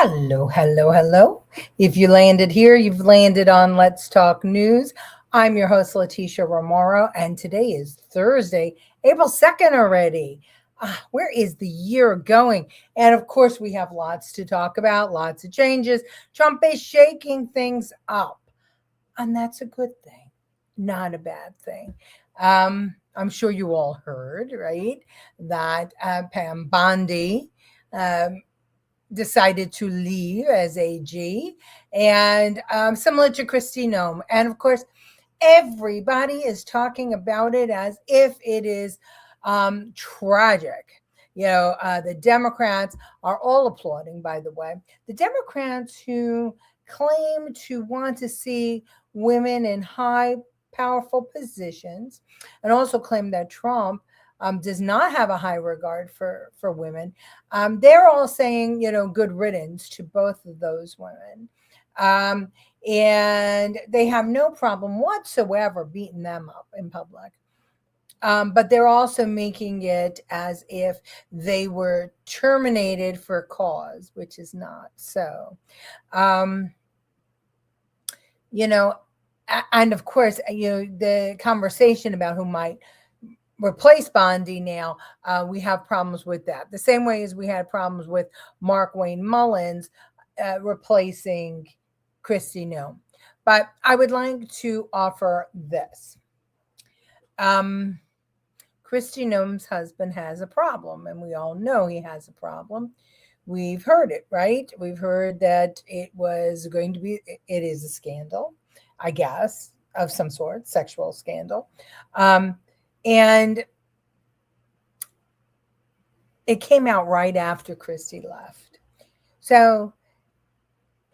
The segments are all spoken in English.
Hello, hello, hello. If you landed here, you've landed on Let's Talk News. I'm your host, Leticia Romero, and today is Thursday, April 2nd already. Where is the year going? And of course, we have lots to talk about, lots of changes. Trump is shaking things up, and that's a good thing, not a bad thing. I'm sure you all heard, right, that Pam Bondi um, decided to leave as AG, and similar to Kristi Noem. And of course, everybody is talking about it as if it is tragic. The Democrats are all applauding, by the way. The Democrats who claim to want to see women in high, powerful positions and also claim that Trump does not have a high regard for women. They're all saying, good riddance to both of those women. Um, and they have no problem whatsoever beating them up in public. But they're also making it as if they were terminated for a cause, which is not so. Um, you know, and of course, the conversation about who might replace Bondi now, we have problems with that. The same way as we had problems with Mark Wayne Mullins replacing Kristi Noem. But I would like to offer this. Kristi Noem's husband has a problem, and we all know he has a problem. We've heard it, right? We've heard that it is a scandal, I guess, of some sort, sexual scandal. And it came out right after Kristi left. So,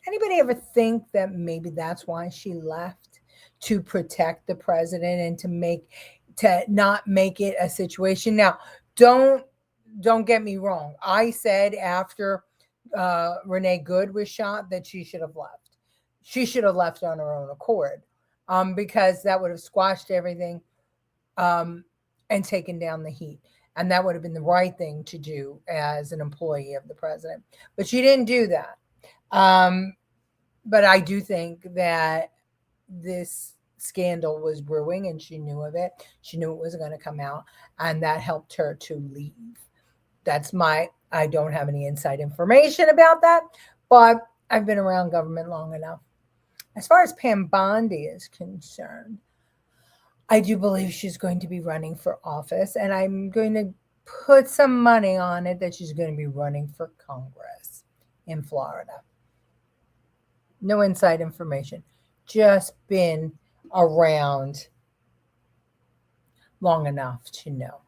anybody ever think that maybe that's why she left? To protect the president and to not make it a situation. Now, don't get me wrong. I said after Renee Good was shot that she should have left. She should have left on her own accord, because that would have squashed everything and taken down the heat. And that would have been the right thing to do as an employee of the president. But she didn't do that. But I do think that this scandal was brewing and she knew of it. She knew it was going to come out, and that helped her to leave. I don't have any inside information about that, but I've been around government long enough. As far as Pam Bondi is concerned, I do believe she's going to be running for office, and I'm going to put some money on it that she's going to be running for Congress in Florida. No inside information, just been around long enough to know.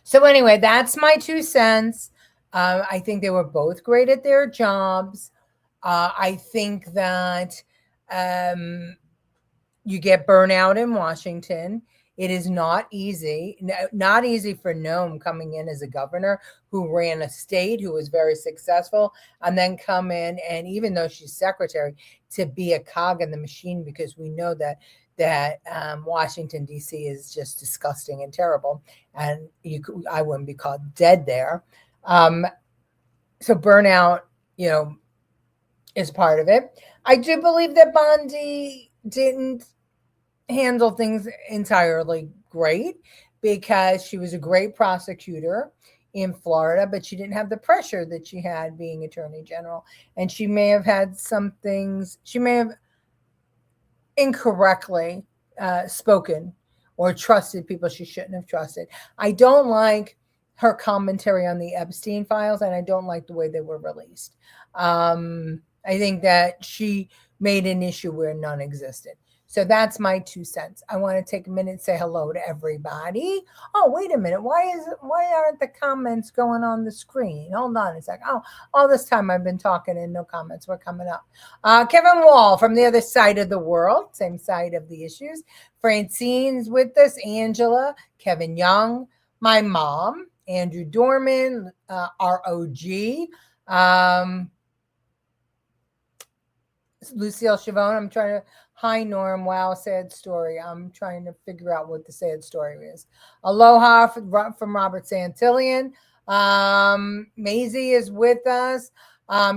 So anyway, that's my 2 cents. I think they were both great at their jobs. I think that you get burnout in Washington. It is not easy. Not easy for Noem coming in as a governor who ran a state, who was very successful, and then come in, and even though she's secretary, to be a cog in the machine, because we know that Washington, D.C. is just disgusting and terrible, and I wouldn't be called dead there. So burnout, is part of it. I do believe that Bondi didn't handle things entirely great, because she was a great prosecutor in Florida, but she didn't have the pressure that she had being attorney general. And she may have had some things, she may have incorrectly spoken or trusted people she shouldn't have trusted. I don't like her commentary on the Epstein files, and I don't like the way they were released. I think that she made an issue where none existed. So that's my 2 cents. I want to take a minute and say hello to everybody. Oh, wait a minute. Why aren't the comments going on the screen? Hold on a sec. Oh, all this time I've been talking and no comments were coming up. Kevin Wall from the other side of the world, same side of the issues. Francine's with us. Angela, Kevin Young, my mom, Andrew Dorman, ROG. Lucille Chavone, I'm trying to, hi Norm, wow, sad story. I'm trying to figure out what the sad story is. Aloha from Robert Santillion. Maisie is with us.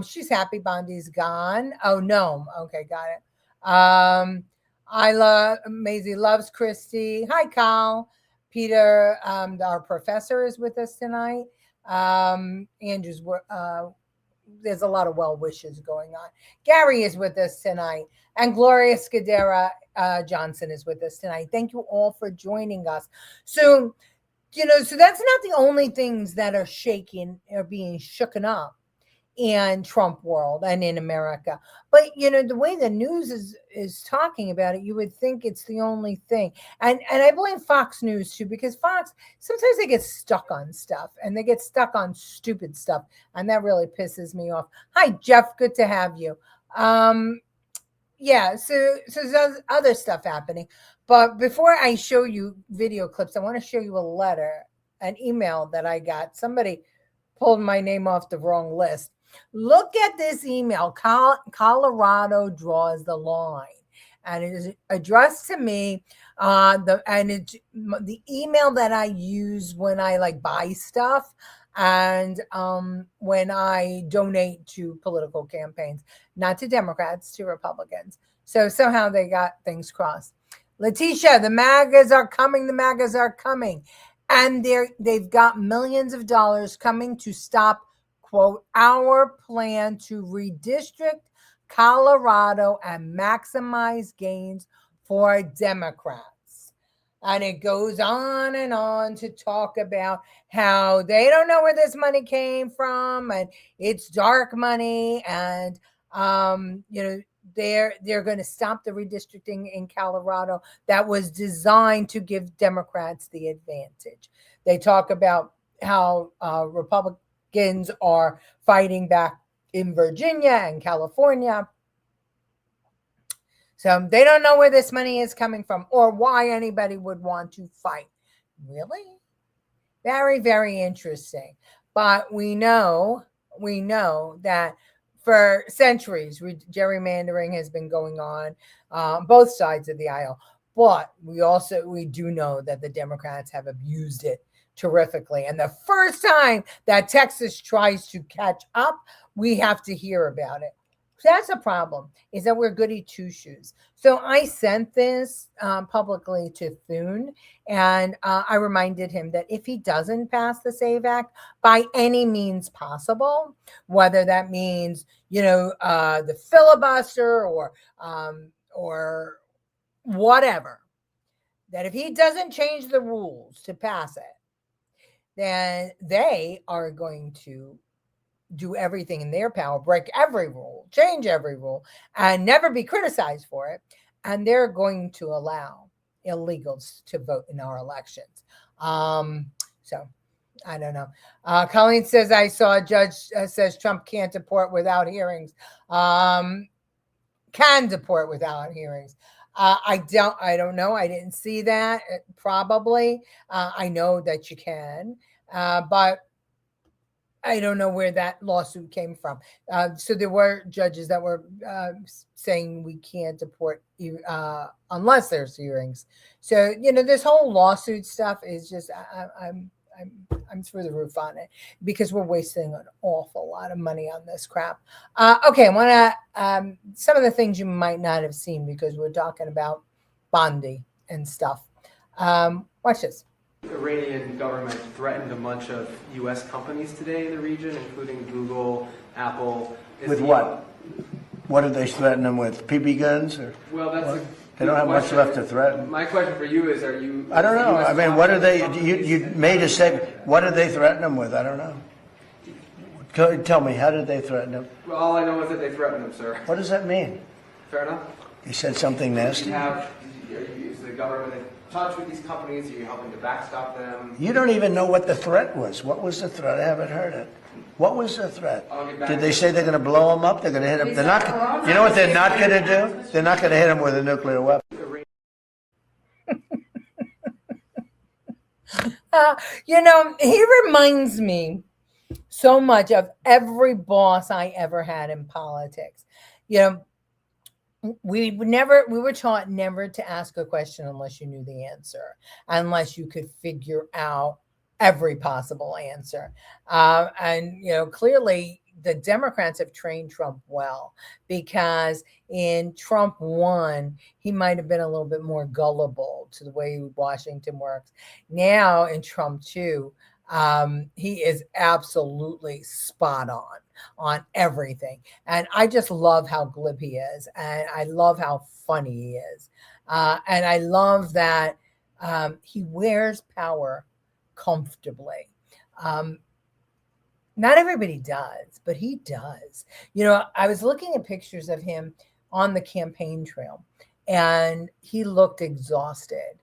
She's happy Bondi's gone. Oh, no. Okay, got it. I love Maisie loves Christy. Hi, Kyle. Peter, our professor, is with us tonight. Andrew's there's a lot of well wishes going on. Gary is with us tonight, and Gloria Scudera Johnson is with us tonight. Thank you all for joining us. So, so that's not the only things that are shaking or being shooken up in Trump world and in America. But the way the news is talking about it, you would think it's the only thing. And I blame Fox News too, because Fox, sometimes they get stuck on stuff and they get stuck on stupid stuff. And that really pisses me off. Hi, Jeff. Good to have you. Yeah, so there's other stuff happening. But before I show you video clips, I want to show you a letter, an email that I got. Somebody pulled my name off the wrong list. Look at this email. Colorado draws the line, and it is addressed to me. The email that I use when I buy stuff and when I donate to political campaigns, not to Democrats, to Republicans. So somehow they got things crossed. Letitia, the MAGAs are coming. The MAGAs are coming, and they've got millions of dollars coming to stop, quote, our plan to redistrict Colorado and maximize gains for Democrats. And it goes on and on to talk about how they don't know where this money came from, and it's dark money, and they're going to stop the redistricting in Colorado that was designed to give Democrats the advantage. They talk about how Republicans are fighting back in Virginia and California. So they don't know where this money is coming from or why anybody would want to fight. Really? Very, very interesting. But we know that for centuries, gerrymandering has been going on both sides of the aisle. But we do know that the Democrats have abused it terrifically. And the first time that Texas tries to catch up, we have to hear about it. So that's a problem, is that we're goody two-shoes. So I sent this publicly to Thune, and I reminded him that if he doesn't pass the SAVE Act by any means possible, whether that means, the filibuster or whatever, that if he doesn't change the rules to pass it, then they are going to do everything in their power, break every rule, change every rule, and never be criticized for it. And they're going to allow illegals to vote in our elections. So I don't know. Colleen says, I saw a judge says Trump can't deport without hearings. Can deport without hearings. I don't know. I didn't see that. Probably. I know that you can, but I don't know where that lawsuit came from. So there were judges that were saying we can't deport unless there's hearings. So this whole lawsuit stuff is just I'm through the roof on it, because we're wasting an awful lot of money on this crap. Okay, I want to some of the things you might not have seen, because we're talking about Bondi and stuff. Watch this. The Iranian government threatened a bunch of U.S. companies today in the region, including Google, Apple. With what? What did they threaten them with? BB guns? Or well, that's they don't have much left to threaten. My question for you is, are you... I don't know. I mean, what are they... You made a statement. What did they threaten them with? I don't know. Tell me, how did they threaten them? Well, all I know is that they threatened them, sir. What does that mean? Fair enough. You said something nasty? Is the government in touch with these companies? Are you helping to backstop them? You don't even know what the threat was. What was the threat? I haven't heard it. What was the threat? Did they say they're going to blow them up? They're going to hit them? They're not. You know what they're not going to do? They're not going to hit them with a nuclear weapon. He reminds me so much of every boss I ever had in politics. We were taught never to ask a question unless you knew the answer, unless you could figure out every possible answer. And clearly the Democrats have trained Trump well, because in Trump 1, he might have been a little bit more gullible to the way Washington works. Now in Trump 2, he is absolutely spot on everything. And I just love how glib he is. And I love how funny he is. And I love that he wears power comfortably. Not everybody does, but he does. I was looking at pictures of him on the campaign trail, and he looked exhausted.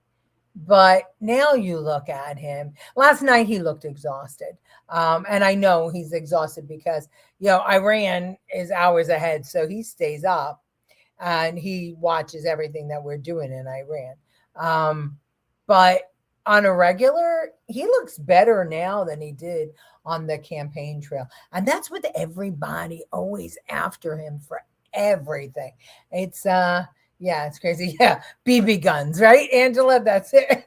But now you look at him. Last night he looked exhausted. And I know he's exhausted because, Iran is hours ahead. So he stays up and he watches everything that we're doing in Iran. But on a regular, he looks better now than he did on the campaign trail. And that's with everybody always after him for everything. It's it's crazy. Yeah, BB guns, right, Angela? That's it.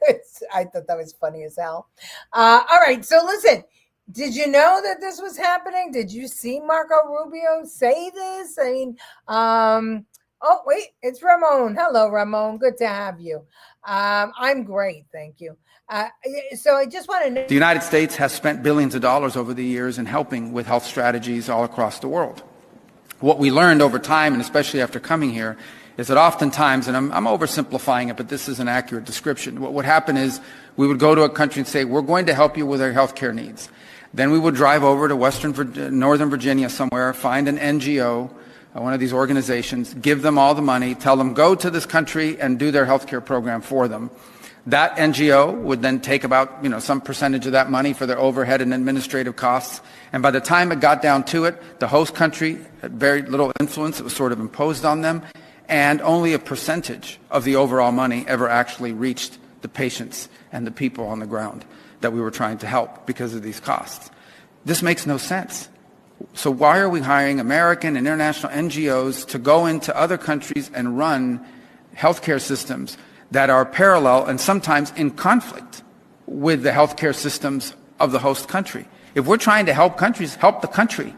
I thought that was funny as hell. All right, so listen, did you know that this was happening? Did you see Marco Rubio say this? I mean, oh, wait, it's Ramon. Hello, Ramon. Good to have you. I'm great, thank you. So I just want to know. The United States has spent billions of dollars over the years in helping with health strategies all across the world. What we learned over time, and especially after coming here, is that oftentimes, and I'm oversimplifying it, but this is an accurate description, what would happen is we would go to a country and say, we're going to help you with our health care needs. Then we would drive over to Northern Virginia somewhere, find an NGO, one of these organizations, give them all the money, tell them go to this country and do their health care program for them. That NGO would then take about some percentage of that money for their overhead and administrative costs. And by the time it got down to it, the host country had very little influence. It was sort of imposed on them. And only a percentage of the overall money ever actually reached the patients and the people on the ground that we were trying to help because of these costs. This makes no sense. So why are we hiring American and international NGOs to go into other countries and run healthcare systems that are parallel and sometimes in conflict with the healthcare systems of the host country? If we're trying to help countries, help the country.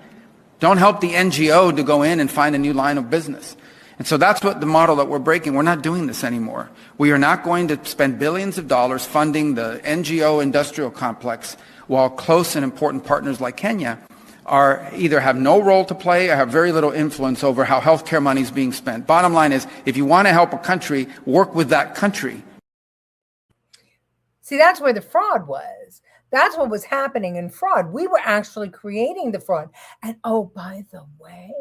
Don't help the NGO to go in and find a new line of business. And so that's what the model that we're breaking. We're not doing this anymore. We are not going to spend billions of dollars funding the NGO industrial complex while close and important partners like Kenya are either have no role to play or have very little influence over how healthcare money is being spent. Bottom line is, if you want to help a country, work with that country. See, that's where the fraud was. That's what was happening in fraud. We were actually creating the fraud. And oh, by the way,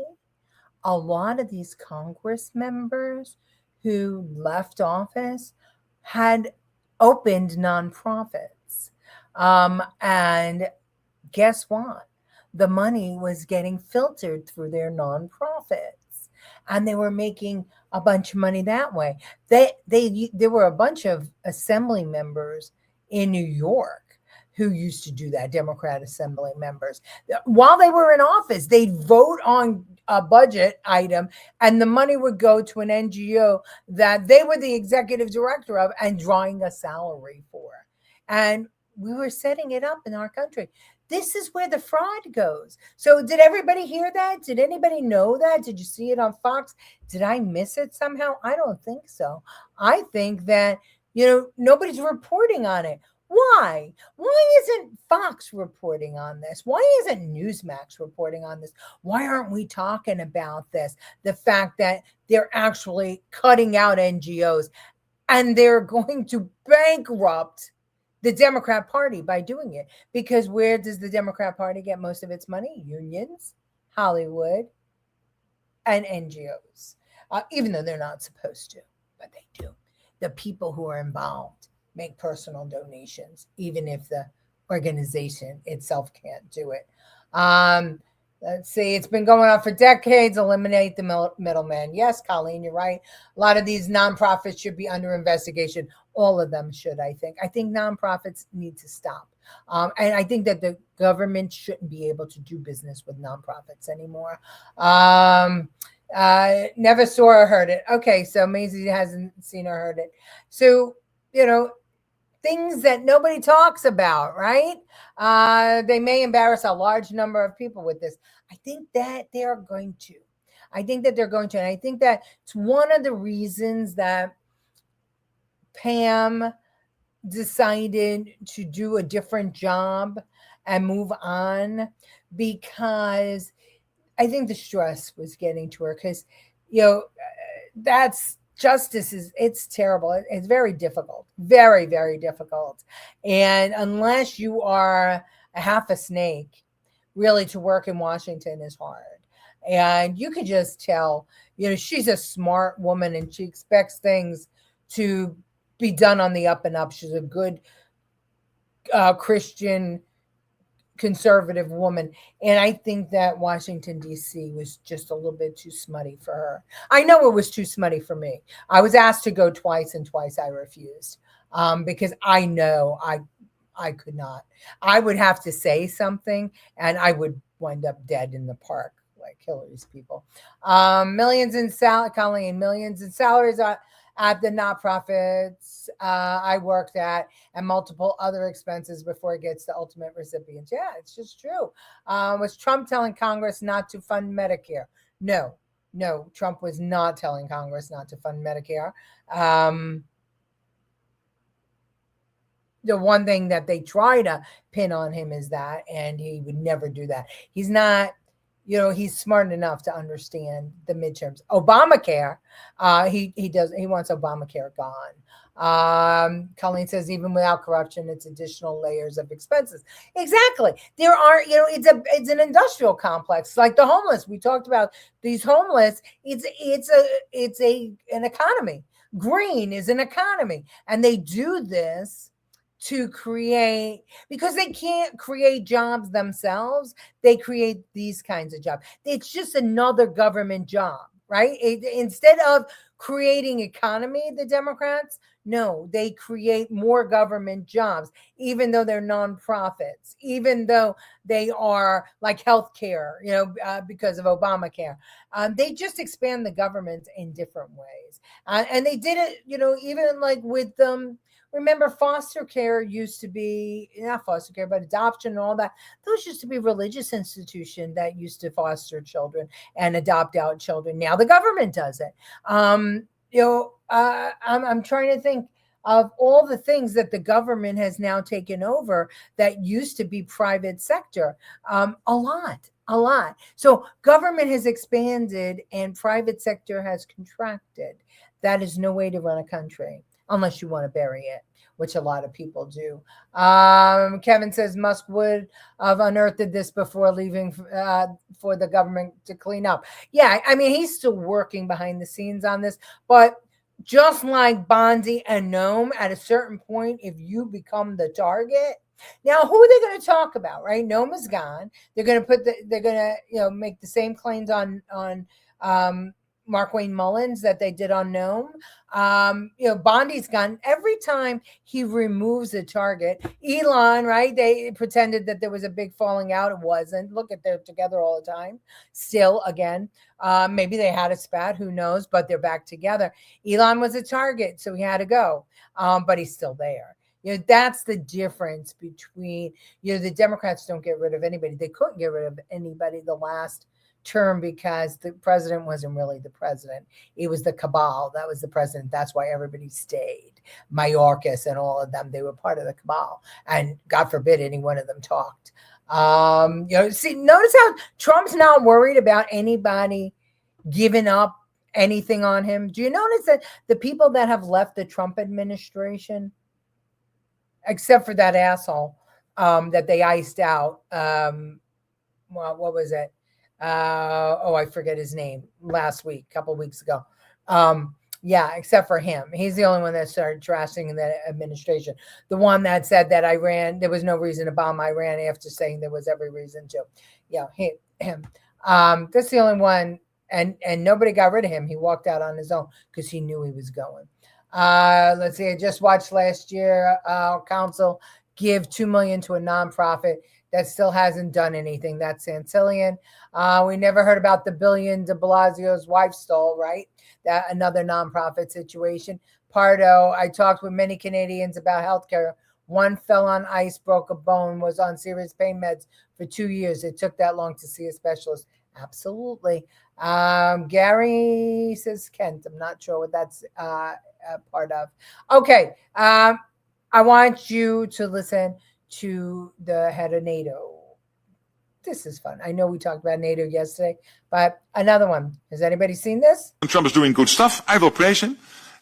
a lot of these Congress members who left office had opened nonprofits. And guess what? The money was getting filtered through their nonprofits, and they were making a bunch of money that way. There were a bunch of assembly members in New York who used to do that, Democrat assembly members. While they were in office, they'd vote on a budget item and the money would go to an NGO that they were the executive director of and drawing a salary for. And we were setting it up in our country. This is where the fraud goes. So did everybody hear that? Did anybody know that? Did you see it on Fox? Did I miss it somehow? I don't think so. I think that, nobody's reporting on it. Why? Why isn't Fox reporting on this? Why isn't Newsmax reporting on this? Why aren't we talking about this? The fact that they're actually cutting out NGOs and they're going to bankrupt the Democrat Party by doing it. Because where does the Democrat Party get most of its money? Unions, Hollywood, and NGOs. Even though they're not supposed to, but they do. The people who are involved make personal donations, even if the organization itself can't do it. Let's see, it's been going on for decades. Eliminate the middleman. Yes, Colleen, you're right. A lot of these nonprofits should be under investigation. All of them should, I think. I think nonprofits need to stop. And I think that the government shouldn't be able to do business with nonprofits anymore. Never saw or heard it. Okay, so Maisie hasn't seen or heard it. So, things that nobody talks about, right? They may embarrass a large number of people with this. I think that they're going to. I think that they're going to. And I think that it's one of the reasons that Pam decided to do a different job and move on, because I think the stress was getting to her, because, that's justice it's terrible. It's very difficult, very, very difficult. And unless you are a half a snake, really to work in Washington is hard. And you could just tell, she's a smart woman and she expects things to be done on the up and up. She's a good Christian conservative woman. And I think that Washington, D.C. was just a little bit too smutty for her. I know it was too smutty for me. I was asked to go twice, and twice I refused, because I know I could not. I would have to say something and I would wind up dead in the park like Hillary's people. Millions in salaries at the nonprofits I worked at, and multiple other expenses before it gets to ultimate recipients. Yeah, it's just true. Was Trump telling Congress not to fund Medicare? No, Trump was not telling Congress not to fund Medicare. The one thing that they try to pin on him is that, and he would never do that. He's not, he's smart enough to understand the midterms. Obamacare, he wants Obamacare gone. Colleen says, even without corruption, it's additional layers of expenses. Exactly. There are, it's an industrial complex, like the homeless. We talked about these homeless. It's an economy. Green is an economy, and they do this to create, because they can't create jobs themselves. They create these kinds of jobs. It's just another government job, right? Instead of creating economy, the Democrats, no, they create more government jobs, even though they're nonprofits, even though they are like healthcare, because of Obamacare. They just expand the government in different ways. And they did it, even like with remember, foster care used to be, not foster care, but adoption and all that. Those used to be religious institutions that used to foster children and adopt out children. Now the government does it. I'm trying to think of all the things that the government has now taken over that used to be private sector. A lot. So government has expanded and private sector has contracted. That is no way to run a country, unless you want to bury it, which a lot of people do. Kevin says Musk would have unearthed this before leaving for the government to clean up. Yeah, I mean, he's still working behind the scenes on this. But just like Bondi and Noem, at a certain point, if you become the target, now who are they going to talk about, right? Noem is gone. They're going to make the same claims on Markwayne Mullins that they did on Noem. Bondi's gone. Every time he removes a target, Elon, right? They pretended that there was a big falling out. It wasn't. Look, they're together all the time. Still, again, maybe they had a spat. Who knows? But they're back together. Elon was a target, so he had to go. But he's still there. That's the difference between, the Democrats don't get rid of anybody. They couldn't get rid of anybody the last term because the president wasn't really the president. It was the cabal that was the president. That's why everybody stayed. Mayorkas and all of them, they were part of the cabal. And God forbid any one of them talked. Notice how Trump's not worried about anybody giving up anything on him. Do you notice that the people that have left the Trump administration, except for that asshole that they iced out, what was it? I forget his name, last week, a couple of weeks ago. Except for him. He's the only one that started trashing the administration. The one that said that there was no reason to bomb Iran after saying there was every reason to. Yeah, him. That's the only one, and nobody got rid of him. He walked out on his own because he knew he was going. Let's see, I just watched last year, council give $2 million to a nonprofit that still hasn't done anything. That's Santillion. We never heard about the $1 billion de Blasio's wife stole, right? That another nonprofit situation. Pardo, I talked with many Canadians about healthcare. One fell on ice, broke a bone, was on serious pain meds for 2 years. It took that long to see a specialist. Absolutely. Gary says Kent. I'm not sure what that's a part of. Okay. I want you to listen to the head of NATO. This is fun. I know we talked about NATO yesterday, but another one. Has anybody seen this? Trump is doing good stuff. I will praise him.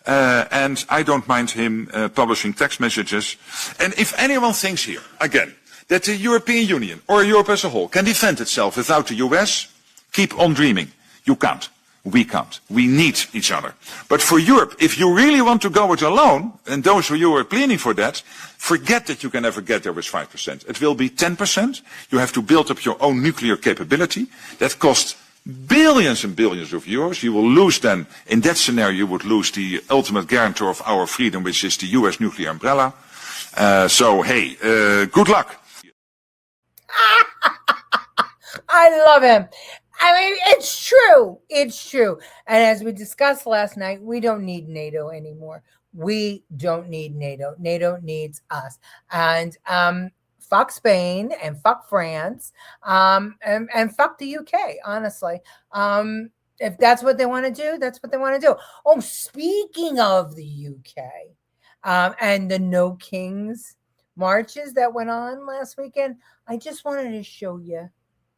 And I don't mind him publishing text messages. And if anyone thinks here, again, that the European Union or Europe as a whole can defend itself without the US, keep on dreaming. You can't. We can't. We need each other. But for Europe, if you really want to go it alone, and those of you who are pleading for that, forget that you can ever get there with 5%. It will be 10%. You have to build up your own nuclear capability. That costs billions and billions of euros. You will lose then, in that scenario, you would lose the ultimate guarantor of our freedom, which is the US nuclear umbrella. Good luck. I love him. I mean, it's true. It's true. And as we discussed last night, we don't need NATO anymore. We don't need NATO. NATO needs us. And fuck Spain and fuck France and fuck the UK, honestly. If that's what they want to do, that's what they want to do. Oh, speaking of the UK and the No Kings marches that went on last weekend, I just wanted to show you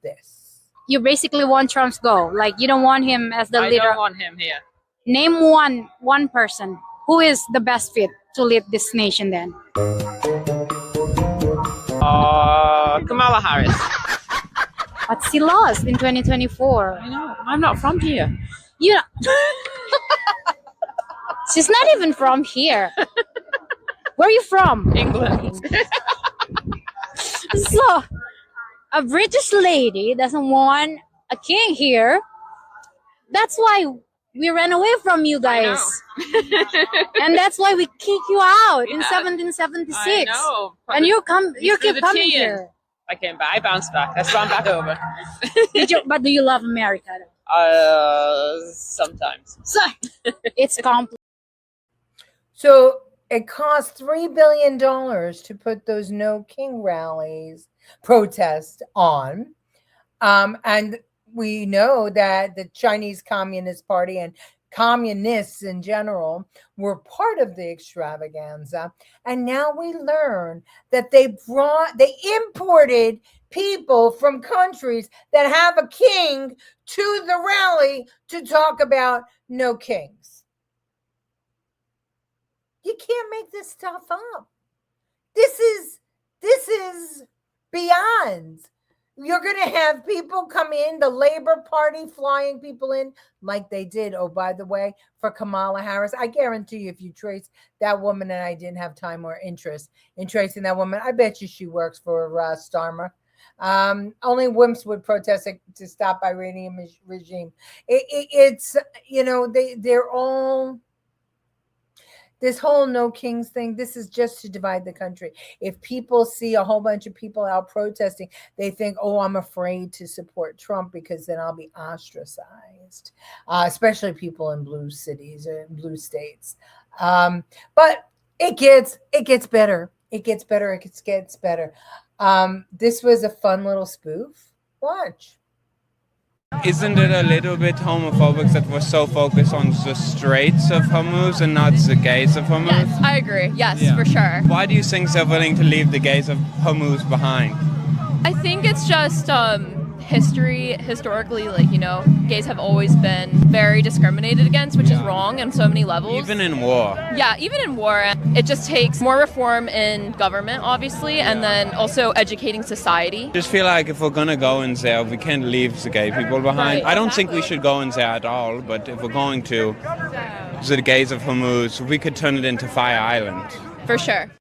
this. You basically want Trump's go. Like, you don't want him as the leader. I don't want him here. Name one person who is the best fit to lead this nation then. Kamala Harris. But she lost in 2024. I know. I'm not from here. You know, she's not even from here. Where are you from? England. So, a British lady doesn't want a king here. That's why we ran away from you guys. And that's why we kick you out in 1776. I know. And you keep coming here. I came back. I bounced back. I swam back over. But do you love America? Sometimes. So, it's complex. So it cost $3 billion to put those No King protests on. And we know that the Chinese Communist Party and communists in general were part of the extravaganza. And now we learn that they imported people from countries that have a king to the rally to talk about no kings. You can't make this stuff up. This is beyond. You're going to have people come in, the Labor Party flying people in like they did. Oh, by the way, for Kamala Harris, I guarantee you, if you trace that woman, and I didn't have time or interest in tracing that woman, I bet you she works for Starmer. Only wimps would protest to stop Iranian regime. It's, you know, they're all... This whole no kings thing, this is just to divide the country. If people see a whole bunch of people out protesting, they think, oh, I'm afraid to support Trump because then I'll be ostracized, especially people in blue cities or blue states. But it gets better. It gets better. It gets better. This was a fun little spoof. Watch. Isn't it a little bit homophobic that we're so focused on the Straits of Hormuz and not the gays of Hormuz? Yes, I agree. Yes, for sure. Why do you think they're willing to leave the gays of Hormuz behind? I think it's just historically, like, you know, gays have always been very discriminated against, which is wrong on so many levels. Even in war. Yeah, even in war. It just takes more reform in government, obviously, and then also educating society. I just feel like if we're going to go in there, we can't leave the gay people behind. Right. I don't think we should go in there at all, but if we're going to, the gays of Hormuz, we could turn it into Fire Island. For sure.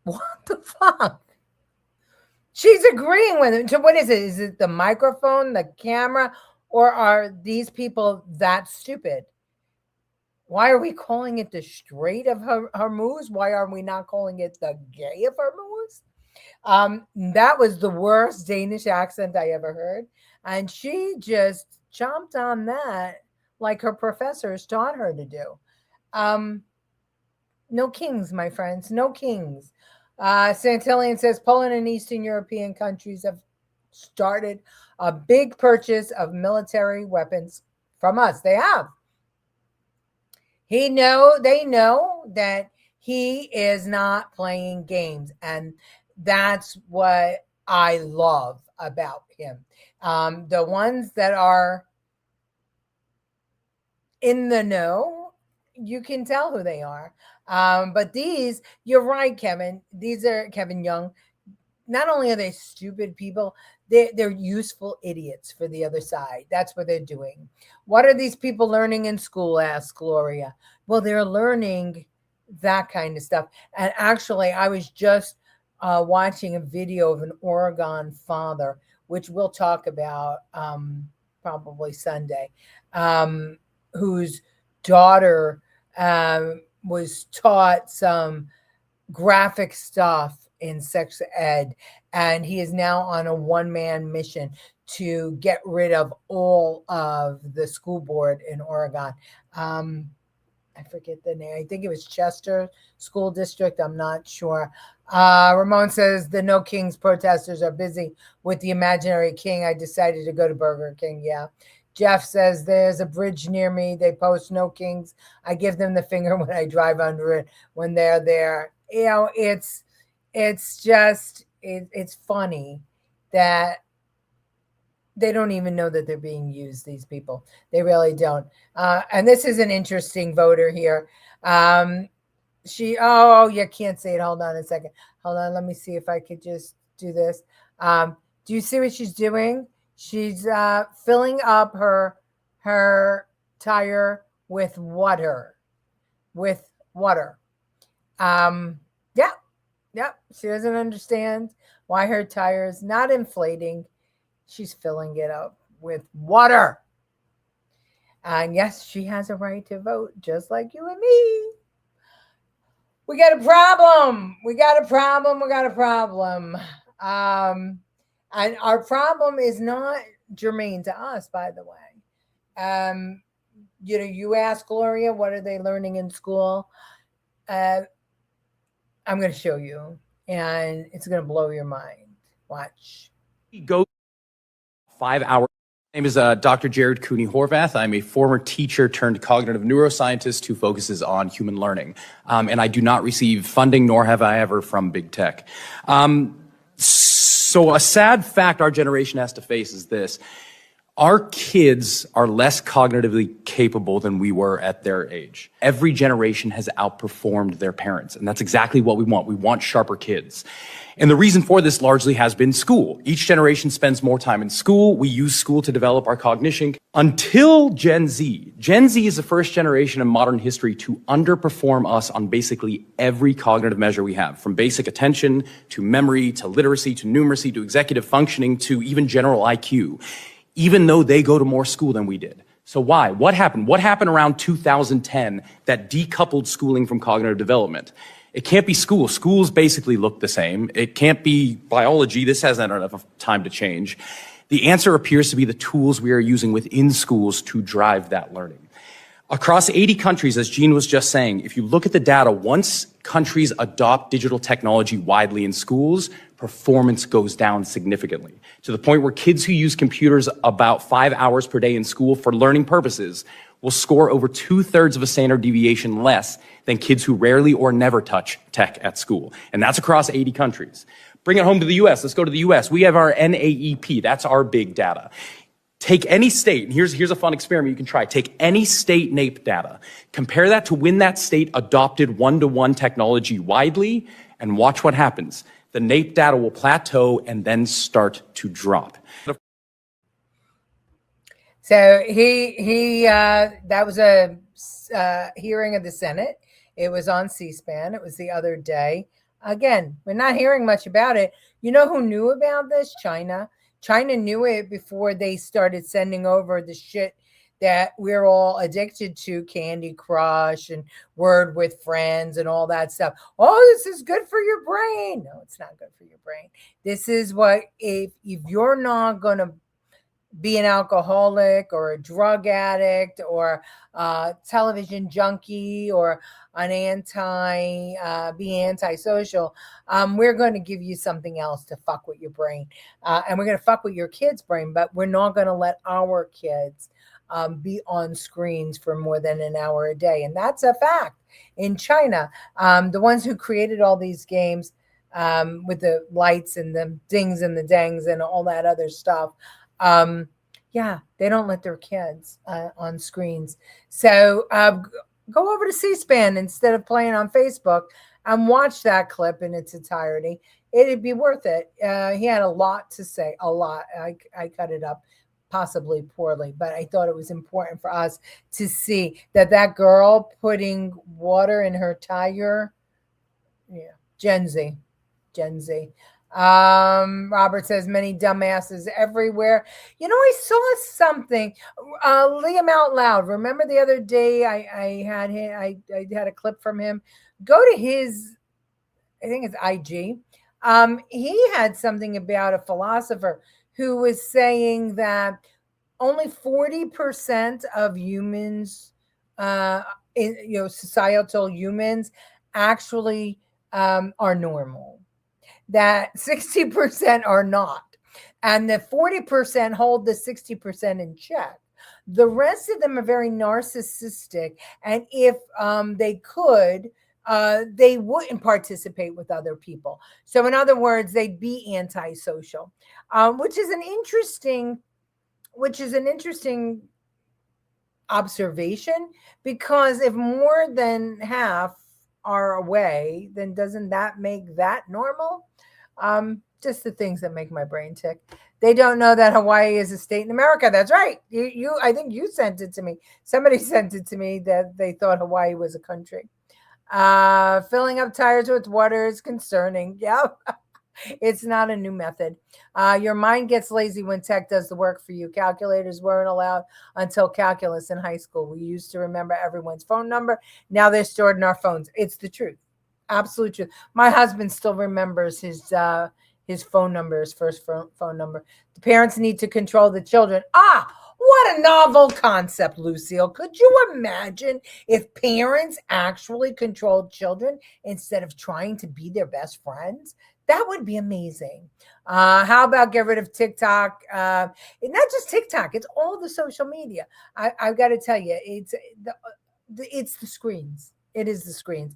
What the fuck? She's agreeing with it. So what is it? Is it the microphone, the camera, or are these people that stupid? Why are we calling it the Strait of Hormuz? Why are we not calling it the Gay of Hormuz? That was the worst Danish accent I ever heard. And she just chomped on that like her professors taught her to do. No kings, my friends, no kings. Santillian says Poland and Eastern European countries have started a big purchase of military weapons from us. They have. They know that he is not playing games, and that's what I love about him. The ones that are in the know, you can tell who they are. But these, you're right, Kevin. These are Kevin Young. Not only are they stupid people, they're useful idiots for the other side. That's what they're doing. What are these people learning in school? Asked Gloria. Well, they're learning that kind of stuff. And actually, I was just watching a video of an Oregon father, which we'll talk about probably Sunday, whose daughter was taught some graphic stuff in sex ed, and he is now on a one-man mission to get rid of all of the school board in Oregon. I forget the name. I think it was Chester School District. I'm not sure. Ramon says the No Kings protesters are busy with the imaginary king. I decided to go to Burger King. Yeah. Jeff says there's a bridge near me. They post No Kings. I give them the finger when I drive under it when they're there. You know, it's just, it's funny that they don't even know that they're being used, these people. They really don't. And this is an interesting voter here. You can't see it. Hold on a second. Hold on. Let me see if I could just do this. Do you see what she's doing? She's filling up her tire with water. Yep. She doesn't understand why her tire is not inflating. She's filling it up with water. And yes, she has a right to vote, just like you and me. We got a problem. And our problem is not germane to us, by the way. You ask Gloria, what are they learning in school? I'm going to show you, and it's going to blow your mind. Watch. Go 5 hours. My name is Dr. Jared Cooney Horvath. I'm a former teacher turned cognitive neuroscientist who focuses on human learning. And I do not receive funding, nor have I ever, from big tech. So a sad fact our generation has to face is this. Our kids are less cognitively capable than we were at their age. Every generation has outperformed their parents, and that's exactly what we want. We want sharper kids. And the reason for this largely has been school. Each generation spends more time in school. We use school to develop our cognition until Gen Z. Gen Z is the first generation in modern history to underperform us on basically every cognitive measure we have, from basic attention to memory to literacy to numeracy to executive functioning to even general IQ, even though they go to more school than we did. So why? What happened? What happened around 2010 that decoupled schooling from cognitive development? It can't be school. Schools basically look the same. It can't be biology. This hasn't had enough time to change. The answer appears to be the tools we are using within schools to drive that learning. Across 80 countries, as Jean was just saying, if you look at the data, once countries adopt digital technology widely in schools, performance goes down significantly, to the point where kids who use computers about 5 hours per day in school for learning purposes will score over 2/3 of a standard deviation less than kids who rarely or never touch tech at school. And that's across 80 countries. Bring it home to the US. Let's go to the US. We have our NAEP. That's our big data. Take any state, and here's a fun experiment you can try. Take any state NAEP data, compare that to when that state adopted one-to-one technology widely, and watch what happens. The NAEP data will plateau and then start to drop. So that was a hearing of the Senate. It was on C-SPAN. It was the other day. Again, we're not hearing much about it. You know who knew about this? China. China knew it before they started sending over the shit that we're all addicted to, Candy Crush and Word with Friends and all that stuff. Oh, this is good for your brain. No, it's not good for your brain. This is what, if you're not going to be an alcoholic or a drug addict or a television junkie or be antisocial. We're going to give you something else to fuck with your brain. And we're going to fuck with your kids' brain, but we're not going to let our kids be on screens for more than an hour a day. And that's a fact. In China, the ones who created all these games with the lights and the dings and the dangs and all that other stuff, they don't let their kids on screens. So go over to C-SPAN instead of playing on Facebook and watch that clip in its entirety. It'd be worth it. He had a lot to say, a lot. I cut it up possibly poorly, but I thought it was important for us to see that girl putting water in her tire. Yeah, Gen Z. Robert says many dumbasses everywhere. I saw something. Liam Out Loud. Remember the other day I had him. I had a clip from him. Go to his, I think it's IG. He had something about a philosopher who was saying that only 40% of humans, societal humans, actually are normal. That 60% are not. And the 40% hold the 60% in check. The rest of them are very narcissistic. And if they could, they wouldn't participate with other people. So in other words, they'd be antisocial, which is an interesting observation, because if more than half are away, then doesn't that make that normal? Just the things that make my brain tick. They don't know that Hawaii is a state in America. That's right. I think you sent it to me. Somebody sent it to me that they thought Hawaii was a country. Filling up tires with water is concerning. Yeah. It's not a new method. Your mind gets lazy when tech does the work for you. Calculators weren't allowed until calculus in high school. We used to remember everyone's phone number. Now they're stored in our phones. It's the truth. Absolute truth. My husband still remembers his phone number, his first phone number. The parents need to control the children. What a novel concept, Lucille. Could you imagine if parents actually controlled children instead of trying to be their best friends? That would be amazing. How about get rid of TikTok? Not just TikTok, it's all the social media. I've got to tell you, it's the screens. It is the screens.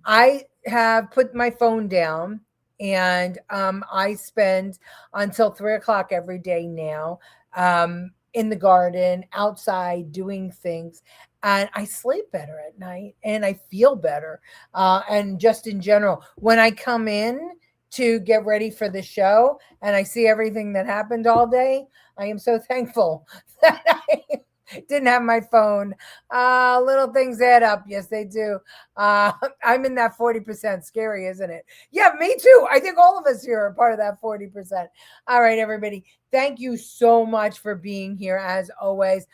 I have put my phone down, and I spend until 3:00 every day now in the garden, outside, doing things. And I sleep better at night, and I feel better. And just in general, when I come in to get ready for the show and I see everything that happened all day, I am so thankful that I didn't have my phone. Little things add up. Yes, they do. I'm in that 40%. Scary, isn't it? Yeah, me too. I think all of us here are part of that 40%. All right, everybody. Thank you so much for being here, as always.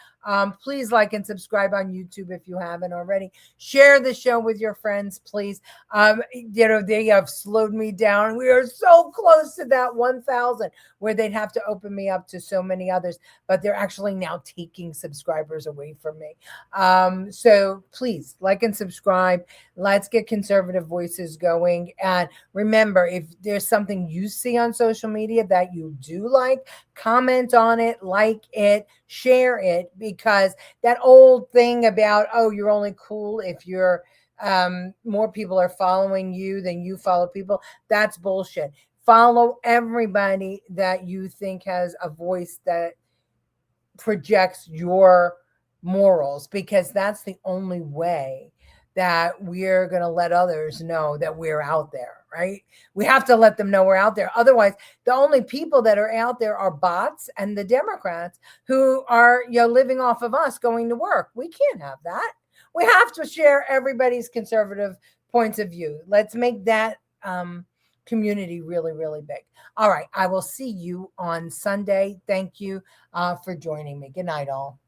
Please like and subscribe on YouTube if you haven't already. Share the show with your friends, please. They have slowed me down. We are so close to that 1,000 where they'd have to open me up to so many others, but they're actually now taking subscribers away from me. So please like and subscribe. Let's get conservative voices going. And remember, if there's something you see on social media that you do like, comment on it, like it, share it, because that old thing about, you're only cool if you're more people are following you than you follow people, that's bullshit. Follow everybody that you think has a voice that projects your morals, because that's the only way that we're going to let others know that we're out there, right? We have to let them know we're out there. Otherwise, the only people that are out there are bots and the Democrats who are living off of us going to work. We can't have that. We have to share everybody's conservative points of view. Let's make that community really, really big. All right. I will see you on Sunday. Thank you for joining me. Good night, all.